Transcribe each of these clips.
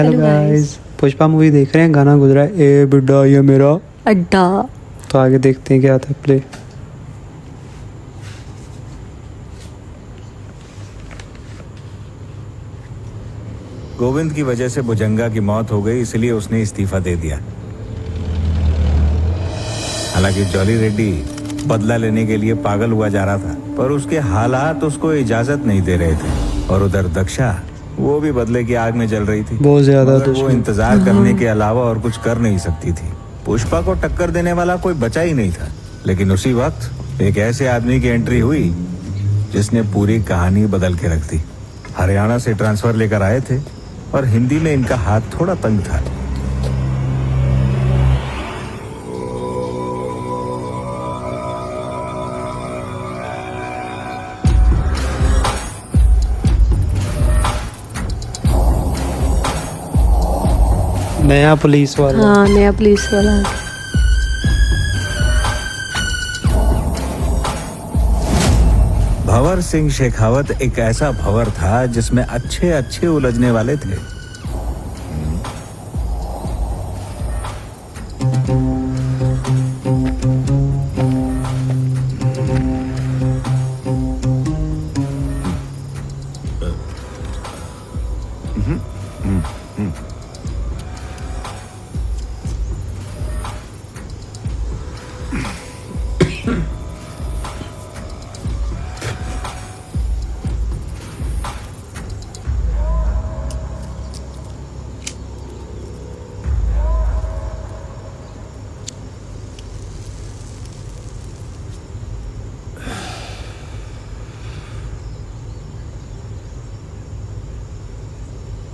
Hello guys, Pushpa movie देख रहे हैं। गाना गुजरा है ए बिड्डा ये मेरा अड्डा। तो आगे देखते हैं क्या था प्ले। गोविंद की वजह से भुजंगा की मौत हो गई, इसलिए उसने इस्तीफा दे दिया। हालांकि जॉली रेड्डी बदला लेने के लिए पागल हुआ जा रहा था, पर उसके हालात उसको इजाजत नहीं दे रहे थे। और उधर दक्षा, वो भी बदले की आग में जल रही थी। बहुत ज्यादा वो इंतजार करने के अलावा और कुछ कर नहीं सकती थी। पुष्पा को टक्कर देने वाला कोई बचा ही नहीं था। लेकिन उसी वक्त एक ऐसे आदमी की एंट्री हुई जिसने पूरी कहानी बदल के रख दी। हरियाणा से ट्रांसफर लेकर आए थे और हिंदी में इनका हाथ थोड़ा तंग था। नया पुलिस वाला। हाँ, नया पुलिस वाला। भंवर सिंह शेखावत एक ऐसा भंवर था जिसमें अच्छे अच्छे उलझने वाले थे।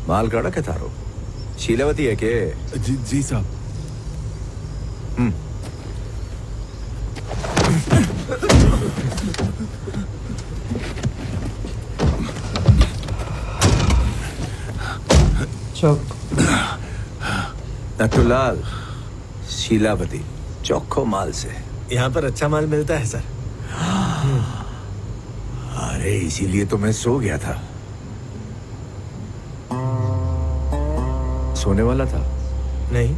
माल काड़ा के थारो शीलावती है के? जी साहब। चौक नथुलाल, शीलावती चौखो माल से। यहाँ पर अच्छा माल मिलता है सर। अरे इसीलिए तो मैं सो गया था। सोने वाला था? नहीं,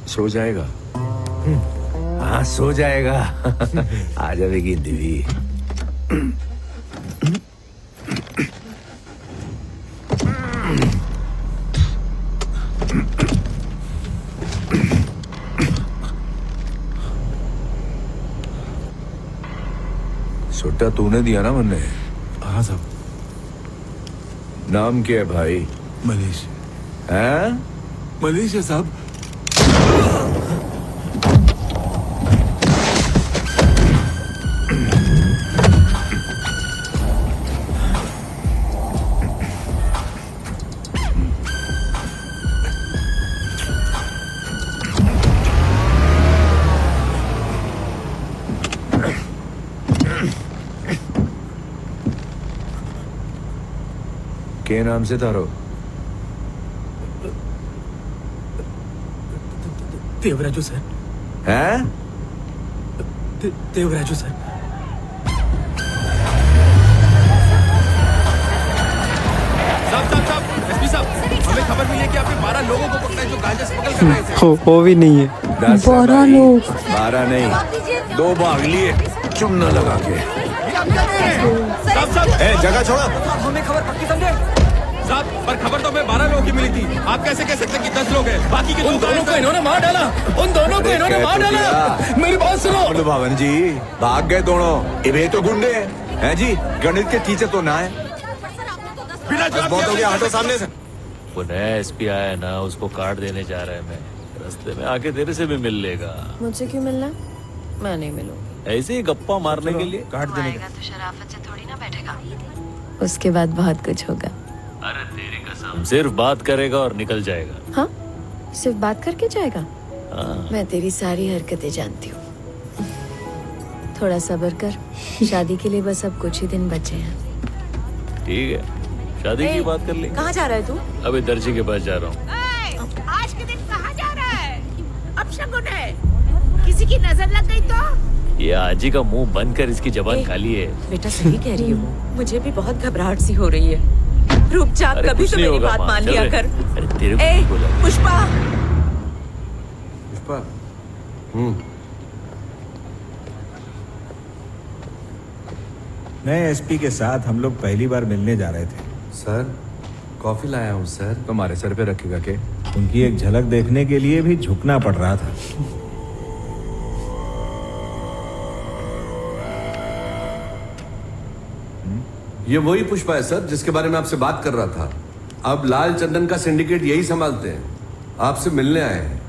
सो जाएगा। हाँ सो जाएगा। आ जाएगी दिवी। सुट्टा तूने दिया ना मुन्ने? हाँ साहब। नाम क्या है भाई? मनीष। हैं? मनीष है साहब। के नाम से तारो? देवराजू सर। हैं? देवराजू सर। साहब, एसपी साहब, हमें खबर मिली है कि आपने 12 लोगों को पकड़ा है जो गांजा स्मगल कर रहे थे। वो भी नहीं है। 12 लोग। 12 नहीं, 2 भाग लिए चुम्ना लगा के। साहब, ए, जगह छोड़ो। हमें खबर पक्की समझे साहब, पर खबर तो हमें 12 लोगों की मिली थी। आप कैसे कह सकते हैं कि 10 लोग हैं? बाकी के उन दोनों को इन्होंने मार डाला। उन दोनों को इन्होंने मार डाला। मेरी बात सुनो। भवन जी भाग गए दोनों। ये तो गुंडे हैं जी। गणित के टीचर तो ना है। बिना जवाब बहुत हो गया, हटो सामने से। वो नया एसपी आया है ना, उसको कार्ड देने जा रहा है। मैं रास्ते में आके तेरे से भी मिल लेगा। मुझे क्यों मिलना? मैं नहीं मिलूं। ऐसे ही गप्पा मारने के लिए। कार्ड देने का तो शराफत से थोड़ी ना बैठेगा। उसके बाद बहुत कुछ होगा। अरे तेरी कसम, सिर्फ बात करेगा और निकल जाएगा। हाँ, सिर्फ बात करके जाएगा? हाँ। मैं तेरी सारी हरकतें जानती हूँ। थोड़ा सब्र कर। शादी के लिए बस अब कुछ ही दिन बचे हैं। ठीक है, शादी की बात कर लेंगे। कहाँ जा रहा है तू? अभी दर्जी के पास जा रहा हूँ। आज के दिन कहाँ जा रहा है? अब शगुन है, किसी की नजर लग गई तो? ये आजी का मुंह बंद कर, इसकी जबान खाली है। बेटा सही कह रही हो, मुझे भी बहुत घबराहट सी हो रही है। रूपचाप अरे कभी कुछ तो नहीं मेरी होगा बात माँ, मान चल लिया रे। कर। अरे तेरे को ए नहीं बोला। पुष्पा, पुष्पा। नए एसपी के साथ हम लोग पहली बार मिलने जा रहे थे। सर कॉफी लाया हूँ सर। तुम्हारे सर पे रखेगा के? उनकी एक झलक देखने के लिए भी झुकना पड़ रहा था। ये वही पुष्पा है सर जिसके बारे में आपसे बात कर रहा था। अब लाल चंदन का सिंडिकेट यही संभालते हैं। आपसे मिलने आए हैं।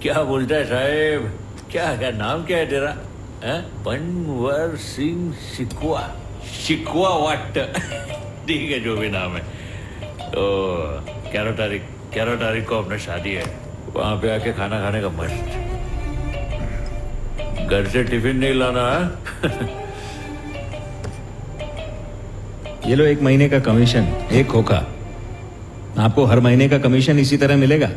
क्या बोलता है साहेब? क्या नाम क्या है तेरा? पनवर सिंह शिकवा। शिकवा वाट। ठीक है, जो भी नाम है। तो 11 तारीख को अपना शादी है। वहां पे आके खाना खाने का मस्त। घर से टिफिन नहीं लाना है? ये लो 1 महीने का कमीशन, 1 खोखा। आपको हर महीने का कमीशन इसी तरह मिलेगा।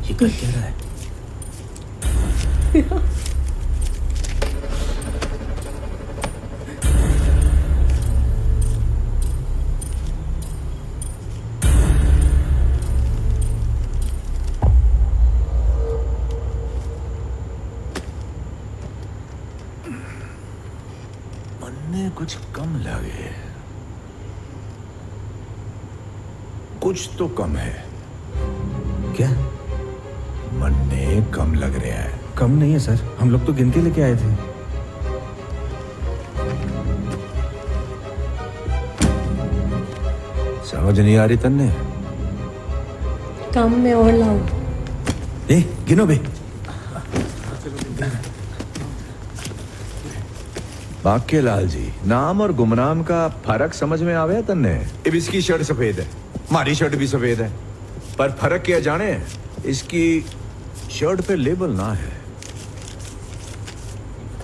ये कर क्या रहा है? मन्ने कुछ कम लगे। कुछ तो कम है। क्या? मन्ने कम लग रहा है। कम नहीं है सर, हम लोग तो गिनती लेके आए थे। समझ नहीं आ रही तन्ने? काम में और लाओ। ए, गिनो बे। बाके लाल जी, नाम और गुमनाम का फर्क समझ में आवे तन्ने? अब इसकी शर्ट सफेद है, हमारी शर्ट भी सफेद है, पर फर्क क्या जाने? इसकी शर्ट पे लेबल ना है,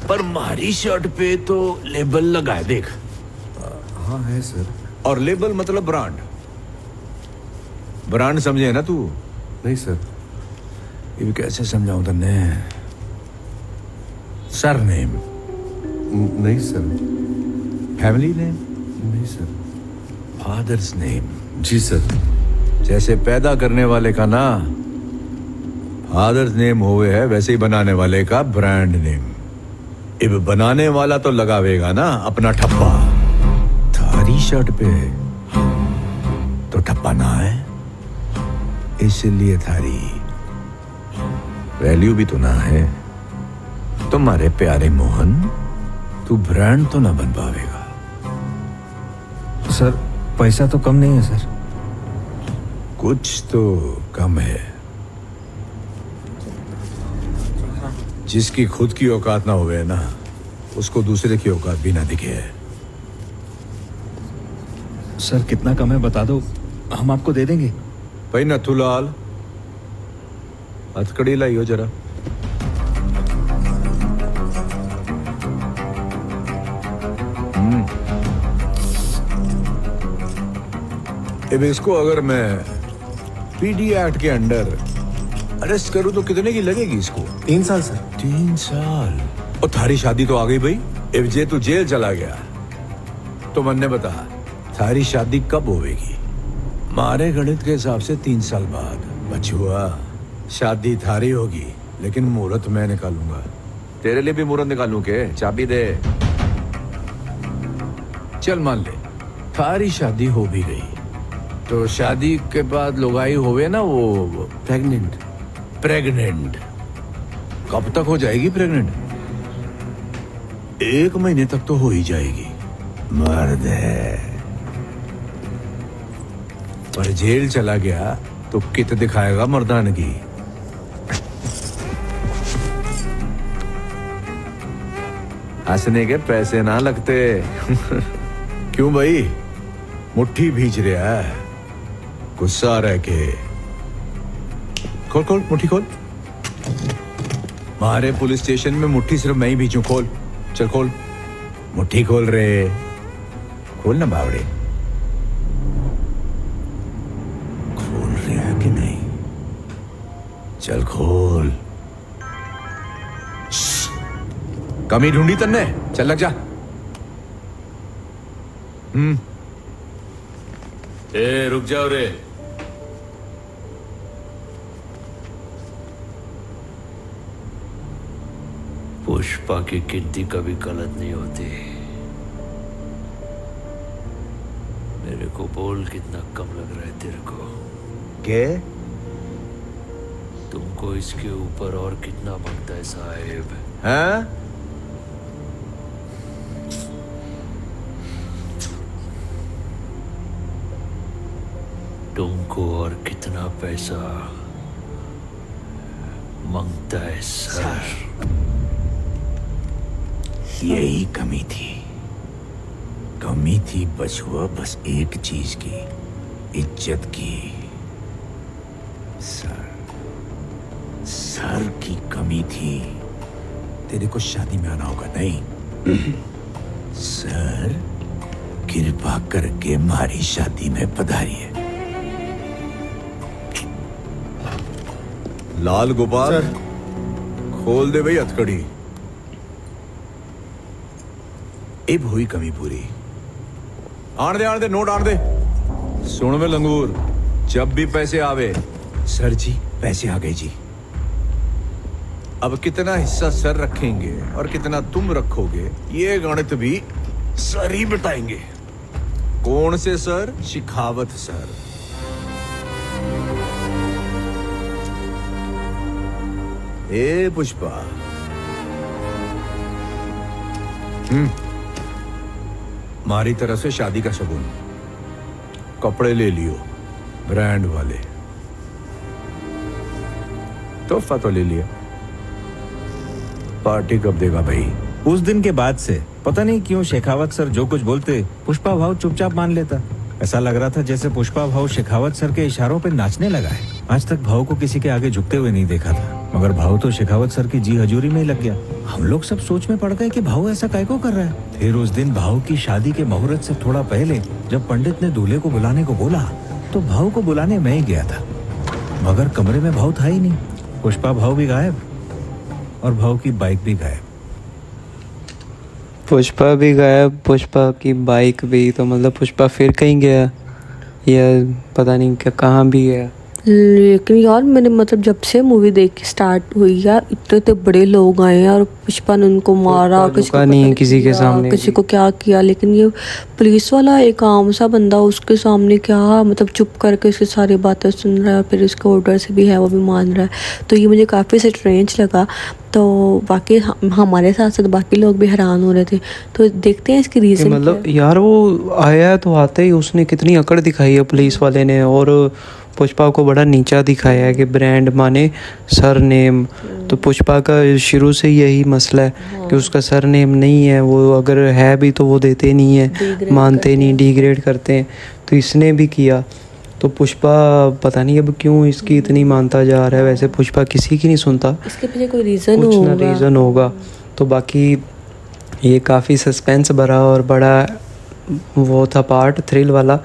पर हमारी शर्ट पे तो लेबल लगा है, देख। हाँ है सर। और लेबल मतलब ब्रांड। ब्रांड समझे ना तू? नहीं सर। ये भी कैसे समझाऊं तन्ने? सरनेम? नहीं सर। Family name? नहीं सर। Father's name? जी सर। जैसे पैदा करने वाले का ना फादर्स नेम हुए है, वैसे ही बनाने वाले का ब्रांड नेम। अब बनाने वाला तो लगावेगा ना अपना ठप्पा। थारी शर्ट पे तो ठप्पा ना है, इसलिए थारी वैल्यू भी तो ना है। तुम्हारे प्यारे मोहन, तू ब्रांड तो ना बन पावेगा। सर पैसा तो कम नहीं है सर। कुछ तो कम है। जिसकी खुद की औकात ना हुए ना, उसको दूसरे की औकात भी ना दिखे। सर कितना कम है बता दो, हम आपको दे देंगे। भाई नथुलाल, हथकड़ी लाइयो जरा। अब इसको अगर मैं पीडी एक्ट के अंडर अरेस्ट करूं तो कितने की लगेगी इसको? 3 साल सर। 3 साल? और थारी शादी तो आ गई भाई। अब जे तू जेल चला गया तो मन्ने बता, थारी शादी कब होवेगी? मारे गणित के हिसाब से 3 साल बाद। बचुआ, शादी थारी होगी, लेकिन मुहूर्त मैं निकालूंगा। तेरे लिए भी मुहूर्त निकालूं के? चाबी दे। चल मान ले थारी शादी हो भी गई, तो शादी के बाद लुगाई होवे ना वो प्रेग्नेंट। कब तक हो जाएगी प्रेग्नेंट? 1 महीने तक तो हो ही जाएगी। मर्द है। पर जेल चला गया तो कित दिखाएगा मर्दानगी। हंसने के पैसे ना लगते। क्यों भाई, मुट्ठी भींच रहा है गुस्सा रह के। खोल खोल मुट्ठी खोल। हमारे पुलिस स्टेशन में मुट्ठी सिर्फ मैं ही भींचूं। खोल, चल खोल, मुट्ठी खोल रे, खोल ना बावड़े। खोल रहे हैं कि नहीं? चल खोल। कमी ढूंढी तन्ने, चल लग जा। ए रुक जाओ रे। पुष्पा की गिनती कभी गलत नहीं होती। मेरे को बोल कितना कम लग रहा है तेरे को? के तुमको इसके ऊपर और कितना बनता है साहेब? हैं? तुमको और कितना पैसा मांगता है सर? यही कमी थी। कमी थी बचुआ बस एक चीज की, इज्जत की। सर की कमी थी। तेरे को शादी में आना होगा नहीं? सर कृपा करके हमारी शादी में पधारिए। लाल गोपाल खोल दे भाई हथकड़ी। अब हुई कमी पूरी। आन दे नोट आन दे। सुन में लंगूर, जब भी पैसे आवे, सर जी पैसे आ गए जी। अब कितना हिस्सा सर रखेंगे और कितना तुम रखोगे, ये गणित भी सर ही बताएंगे। कौन से सर? शिखावत सर। ए पुष्पा, हमारी तरफ से शादी का शगुन। कपड़े ले लियो ब्रांड वाले, तोहफा तो ले लिया। पार्टी कब देगा भाई? उस दिन के बाद से पता नहीं क्यों शेखावत सर जो कुछ बोलते पुष्पा भाव चुपचाप मान लेता। ऐसा लग रहा था जैसे पुष्पा भाव शेखावत सर के इशारों पे नाचने लगा है। आज तक भाव को किसी के आगे झुकते हुए नहीं देखा था, मगर भाव तो शेखावत सर की जी हजूरी में ही लग गया। हम लोग सब सोच में पड़ गए कि भाव ऐसा काहे कर रहा है। फिर उस दिन भाव की शादी के मुहूर्त से थोड़ा पहले जब पंडित ने दूल्हे को बुलाने को बोला, तो भाव को बुलाने मैं ही गया था, मगर कमरे में भाव था ही नहीं। पुष्पा भाव भी गायब और भाव की बाइक भी गायब। पुष्पा भी गायब, पुष्पा की बाइक भी। तो मतलब पुष्पा फिर कहीं गया या पता नहीं क्या कहाँ भी गया। लेकिन यार मैंने मतलब जब से मूवी देख के स्टार्ट हुई यार, इतने तो बड़े लोग आए हैं और पुष्पा ने उनको मारा, किसी को नहीं किसी के सामने, किसी को क्या किया। लेकिन ये पुलिस वाला एक आम सा बंदा उसके सामने क्या मतलब चुप करके उसकी सारी बातें सुन रहा है, फिर उसके ऑर्डर से भी है वो भी मान रहा है। तो ये मुझे काफ़ी स्ट्रेंज लगा। तो बाकी हमारे साथ साथ बाकी लोग भी हैरान हो रहे थे। तो देखते हैं इसकी रीज़न। मतलब यार वो आया तो आते ही उसने कितनी अकड़ दिखाई है पुलिस वाले ने, और पुष्पा को बड़ा नीचा दिखाया है कि ब्रांड माने सर नेम। तो पुष्पा का शुरू से यही मसला है कि उसका सर नेम नहीं है, वो अगर है भी तो वो देते नहीं है, मानते नहीं, डिग्रेड करते हैं। तो इसने भी किया। तो पुष्पा पता नहीं अब क्यों इसकी इतनी मानता जा रहा है। वैसे पुष्पा किसी की नहीं सुनता, इसके पीछे कोई रीज़न कुछ ना रीज़न होगा। तो बाकी ये काफ़ी सस्पेंस भरा और बड़ा वो था पार्ट, थ्रिल वाला।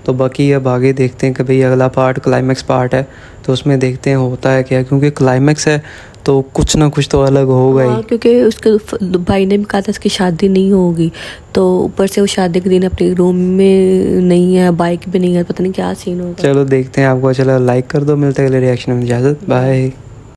तो बाकी अब आगे देखते हैं कि भाई अगला पार्ट क्लाइमैक्स पार्ट है, तो उसमें देखते हैं होता है क्या, क्योंकि क्लाइमैक्स है तो कुछ ना कुछ तो अलग होगा ही। क्योंकि उसके भाई ने भी कहा था उसकी शादी नहीं होगी, तो ऊपर से वो शादी के दिन अपने रूम में नहीं है, बाइक भी नहीं है, पता नहीं क्या सीन होगा। चलो देखते हैं। आपको चलो लाइक कर दो, मिलते हैं अगले रिएक्शन में। इजाज़त, बाय।